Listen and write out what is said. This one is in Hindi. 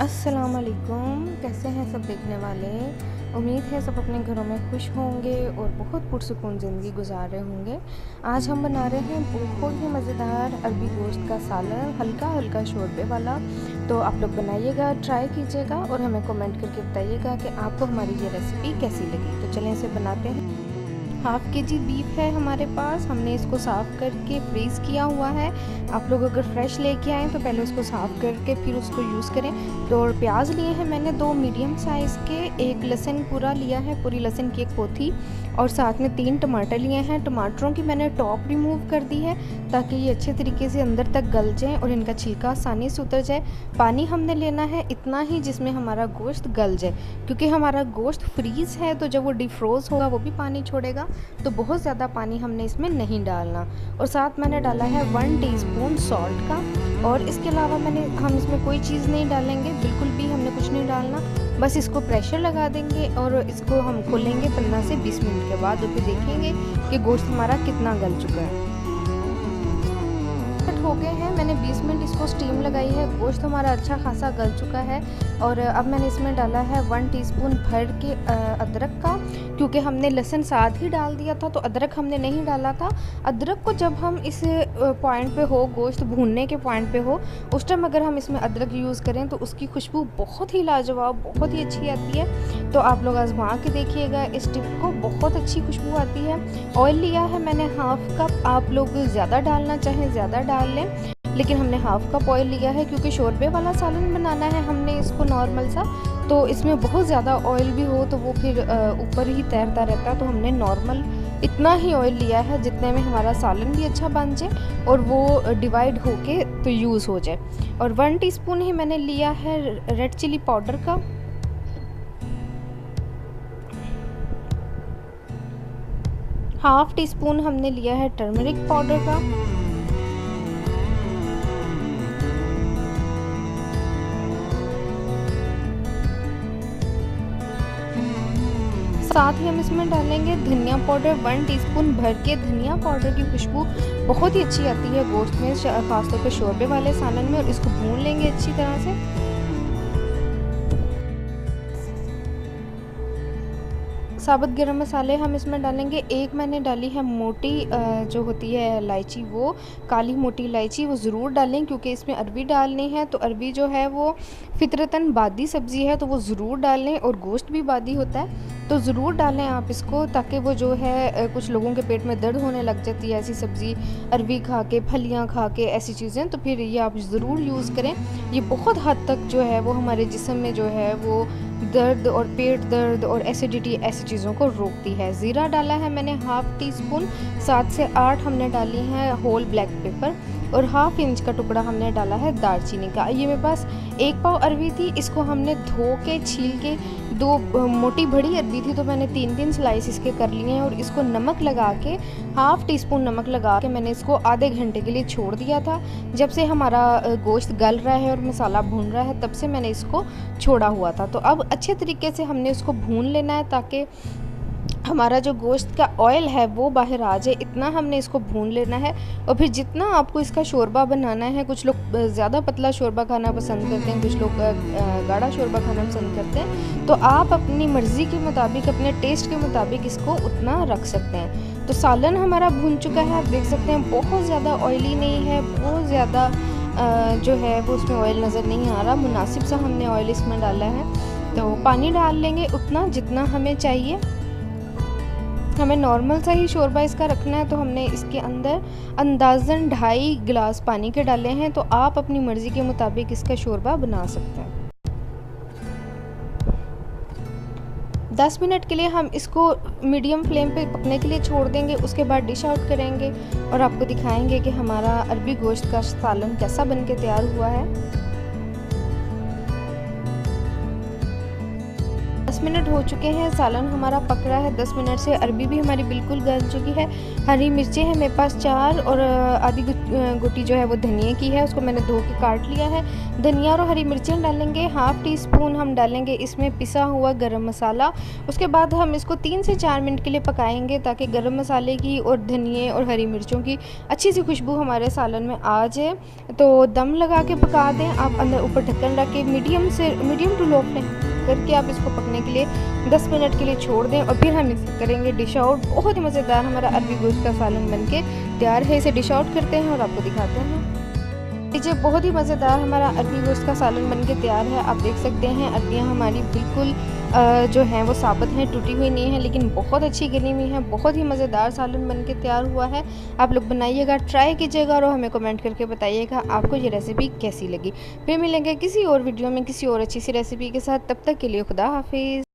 अस्सलाम वालेकुम। कैसे हैं सब देखने वाले। उम्मीद है सब अपने घरों में खुश होंगे और बहुत पुरसुकून ज़िंदगी गुजार रहे होंगे। आज हम बना रहे हैं बहुत ही मज़ेदार अरबी गोश्त का सालन, हल्का हल्का शोरबे वाला। तो आप लोग बनाइएगा, ट्राई कीजिएगा और हमें कमेंट करके बताइएगा कि आपको हमारी ये रेसिपी कैसी लगी। तो चलें इसे बनाते हैं। हाफ़ के जी बीफ है हमारे पास। हमने इसको साफ़ करके फ्रीज़ किया हुआ है। आप लोग अगर फ्रेश लेके आएँ तो पहले उसको साफ़ करके फिर उसको यूज़ करें। तो और प्याज लिए हैं मैंने 2 मीडियम साइज़ के, एक लहसुन पूरा लिया है, पूरी लहसुन की एक पोथी, और साथ में 3 टमाटर लिए हैं। टमाटरों की मैंने टॉप रिमूव कर दी है ताकि ये अच्छे तरीके से अंदर तक गल जाएँ और इनका छिलका आसानी से उतर जाए। पानी हमने लेना है इतना ही जिसमें हमारा गोश्त गल जाए, क्योंकि हमारा गोश्त फ्रीज़ है तो जब वो डिफ्रोज़ होगा वो भी पानी छोड़ेगा। तो बहुत ज़्यादा पानी हमने इसमें नहीं डालना। और साथ मैंने डाला है 1 टीस्पून सॉल्ट का। और इसके अलावा हम इसमें कोई चीज़ नहीं डालेंगे, बिल्कुल भी हमने कुछ नहीं डालना। बस इसको प्रेशर लगा देंगे और इसको हम खोलेंगे 15 से 20 मिनट के बाद, और फिर देखेंगे कि गोश्त हमारा कितना गल चुका है। हो गए हैं, मैंने 20 मिनट इसको स्टीम लगाई है। गोश्त हमारा अच्छा खासा गल चुका है। और अब मैंने इसमें डाला है 1 टीस्पून भर के अदरक का, क्योंकि हमने लहसुन साथ ही डाल दिया था तो अदरक हमने नहीं डाला था। अदरक को जब हम इस पॉइंट पे हो, गोश्त भूनने के पॉइंट पे हो, उस टाइम अगर हम इसमें अदरक यूज़ करें तो उसकी खुशबू बहुत ही लाजवाब, बहुत ही अच्छी आती है। तो आप लोग आजमा के देखिएगा इस टिप को, बहुत अच्छी खुशबू आती है। ऑयल लिया है मैंने हाफ़ कप, आप लोग ज़्यादा डालना चाहें ज़्यादा डाल लें, लेकिन हमने हाफ़ कप ऑयल लिया है क्योंकि शोरबे वाला सालन बनाना है हमने इसको नॉर्मल सा। तो इसमें बहुत ज़्यादा ऑयल भी हो तो वो फिर ऊपर ही तैरता रहता है। तो हमने नॉर्मल इतना ही ऑयल लिया है जितने में हमारा सालन भी अच्छा बन जाए और वो डिवाइड होके तो यूज़ हो जाए। और 1 टीस्पून ही मैंने लिया है रेड चिली पाउडर का। हाफ़ टीस्पून हमने लिया है टर्मरिक पाउडर का। साथ ही हम इसमें डालेंगे धनिया पाउडर, 1 टीस्पून भर के। धनिया पाउडर की खुशबू बहुत ही अच्छी आती है गोश्त में, ख़ासतौर पे शोरबे वाले सालन में। और इसको भून लेंगे अच्छी तरह से। साबुत गरम मसाले हम इसमें डालेंगे। एक मैंने डाली है मोटी जो होती है इलायची, वो काली मोटी इलायची, वो ज़रूर डालें क्योंकि इसमें अरबी डालनी है। तो अरबी जो है वो फितरतन बादी सब्ज़ी है तो वो ज़रूर डालें, और गोश्त भी बादी होता है तो ज़रूर डालें आप इसको, ताकि वो जो है कुछ लोगों के पेट में दर्द होने लग जाती है ऐसी सब्ज़ी अरबी खा के, फलियाँ खा के, ऐसी चीज़ें, तो फिर ये आप ज़रूर यूज़ करें। ये बहुत हद तक जो है वो हमारे जिस्म में जो है वो दर्द और पेट दर्द और एसिडिटी ऐसी चीज़ों को रोकती है। ज़ीरा डाला है मैंने हाफ़ टीस्पून, 7 से 8 हमने डाली हैं होल ब्लैक पेपर, और हाफ़ इंच का टुकड़ा हमने डाला है दालचीनी का। ये मेरे पास 1 पाव अरबी थी, इसको हमने धो के छील के, 2 मोटी बड़ी अरबी थी तो मैंने 3-3 स्लाइस इसके कर लिए हैं। और इसको नमक लगा के, हाफ़ टीस्पून नमक लगा के मैंने इसको आधे घंटे के लिए छोड़ दिया था। जब से हमारा गोश्त गल रहा है और मसाला भून रहा है तब से मैंने इसको छोड़ा हुआ था। तो अब अच्छे तरीके से हमने इसको भून लेना है ताकि हमारा जो गोश्त का ऑयल है वो बाहर आ जाए, इतना हमने इसको भून लेना है। और फिर जितना आपको इसका शोरबा बनाना है, कुछ लोग ज़्यादा पतला शोरबा खाना पसंद करते हैं, कुछ लोग गाढ़ा शोरबा खाना पसंद करते हैं, तो आप अपनी मर्ज़ी के मुताबिक, अपने टेस्ट के मुताबिक इसको उतना रख सकते हैं। तो सालन हमारा भून चुका है, आप देख सकते हैं बहुत ज़्यादा ऑयली नहीं है, बहुत ज़्यादा जो है वो उसमें ऑयल नज़र नहीं आ रहा, मुनासिब सा हमने ऑयल इसमें डाला है। तो पानी डाल लेंगे उतना जितना हमें चाहिए। हमें नॉर्मल सा ही शोरबा इसका रखना है, तो हमने इसके अंदर अंदाज़न 2.5 गिलास पानी के डाले हैं। तो आप अपनी मर्ज़ी के मुताबिक इसका शोरबा बना सकते हैं। 10 मिनट के लिए हम इसको मीडियम फ्लेम पे पकने के लिए छोड़ देंगे। उसके बाद डिश आउट करेंगे और आपको दिखाएंगे कि हमारा अरबी गोश्त का सालन कैसा बन के तैयार हुआ है। 10 मिनट हो चुके हैं, सालन हमारा पक रहा है 10 मिनट से। अरबी भी हमारी बिल्कुल गल चुकी है। हरी मिर्चें हैं मेरे पास 4 और आधी गुटी जो है वो धनिया की है, उसको मैंने धो के काट लिया है। धनिया और हरी मिर्चें डालेंगे। हाफ़ टी स्पून हम डालेंगे इसमें पिसा हुआ गरम मसाला। उसके बाद हम इसको 3 से 4 मिनट के लिए पकाएंगे ताकि गरम मसाले की और धनिए और हरी मिर्चों की अच्छी सी खुशबू हमारे सालन में आ जाए। तो दम लगा के पका दें आप, अंदर ऊपर ढक्कन रख के मीडियम टू लो फ्लेम करके आप इसको पकने के लिए 10 मिनट के लिए छोड़ दें और फिर हम इसे करेंगे डिश आउट। बहुत ही मज़ेदार हमारा अरबी गोश्त का सालन बनके तैयार है। इसे डिश आउट करते हैं और आपको दिखाते हैं। लीजिए, बहुत ही मज़ेदार हमारा अरबी गोश्त का सालन बनके तैयार है। आप देख सकते हैं अरबियाँ हमारी बिल्कुल जो हैं वो साबुत हैं, टूटी हुई नहीं है, लेकिन बहुत अच्छी गली हुई हैं। बहुत ही मज़ेदार सालन बनके तैयार हुआ है। आप लोग बनाइएगा, ट्राई कीजिएगा और हमें कमेंट करके बताइएगा आपको ये रेसिपी कैसी लगी। फिर मिलेंगे किसी और वीडियो में किसी और अच्छी सी रेसिपी के साथ। तब तक के लिए खुदा हाफिज़।